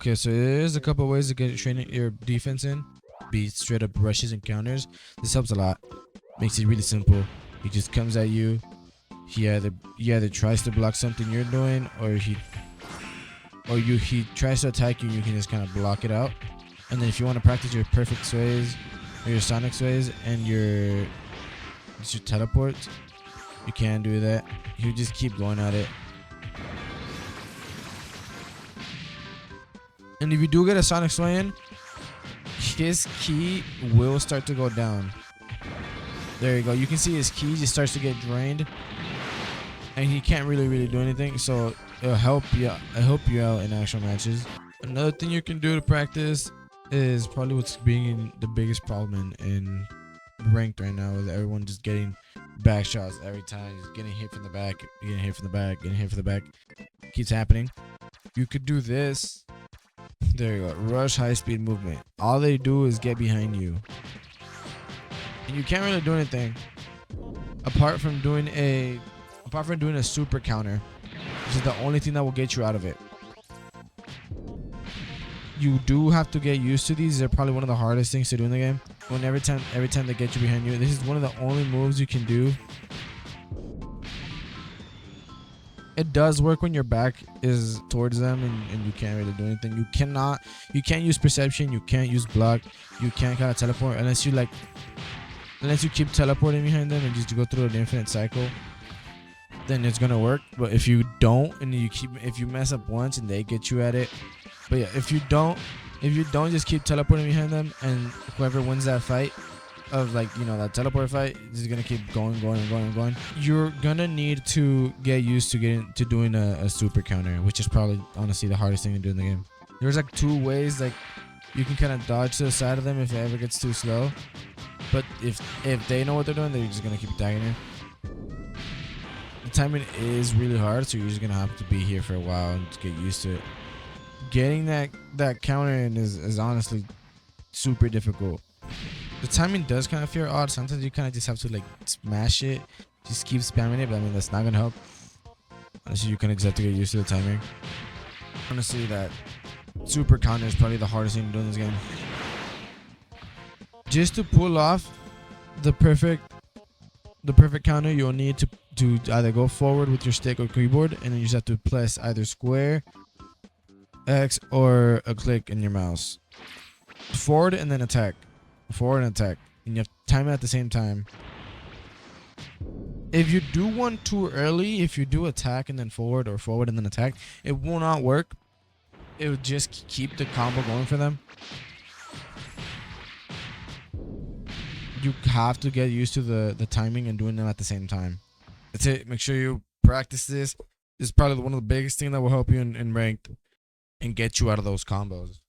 Okay, so there's a couple ways to get training your defense in. Be straight up rushes and counters. This helps a lot. Makes it really simple. He just comes at you. He either tries to block something you're doing, or he tries to attack you. You can just kind of block it out. And then if you want to practice your perfect sways or your sonic sways and your teleports, you can do that. You just keep going at it. And if you do get a sonic sway in, his key will start to go down. There you go. You can see his key just starts to get drained, and he can't really do anything. So it'll help you out in actual matches. Another thing you can do to practice is probably what's being the biggest problem in ranked right now, is everyone just getting back shots every time. Just getting hit from the back, getting hit from the back, getting hit from the back. Keeps happening. You could do this. There you go. Rush high speed movement. All they do is get behind you, and you can't really do anything apart from doing a super counter. This is the only thing that will get you out of it. You do have to get used to these. They're probably one of the hardest things to do in the game. Every time they get you behind you, this is one of the only moves you can do. It does work when your back is towards them and you can't really do anything. You can't use perception. You can't use block. You can't kind of teleport unless you keep teleporting behind them and just go through an infinite cycle. Then it's gonna work. But if you don't, and if you mess up once and they get you at it, but yeah, if you don't just keep teleporting behind them, and whoever wins that fight of that teleport fight is gonna keep going. You're gonna need to get used to doing a super counter, which is probably honestly the hardest thing to do in the game. There's like two ways you can kind of dodge to the side of them if it ever gets too slow. But if they know what they're doing, they're just gonna keep attacking you. The timing is really hard, so you're just gonna have to be here for a while and get used to it. Getting that counter in is honestly super difficult. The timing does kind of feel odd. Sometimes you kind of just have to smash it, just keep spamming it. But I mean, that's not gonna help. Honestly, you kind of just have to get used to the timing. Honestly, that super counter is probably the hardest thing to do in this game. Just to pull off the perfect counter, you'll need to either go forward with your stick or keyboard, and then you just have to press either square, X, or a click in your mouse. Forward and then attack. Forward and attack. And you have to time it at the same time. If you do one too early, if you do attack and then forward, or forward and then attack, it will not work. It will just keep the combo going for them. You have to get used to the timing and doing them at the same time. That's it. Make sure you practice this. This is probably one of the biggest things that will help you in ranked and get you out of those combos.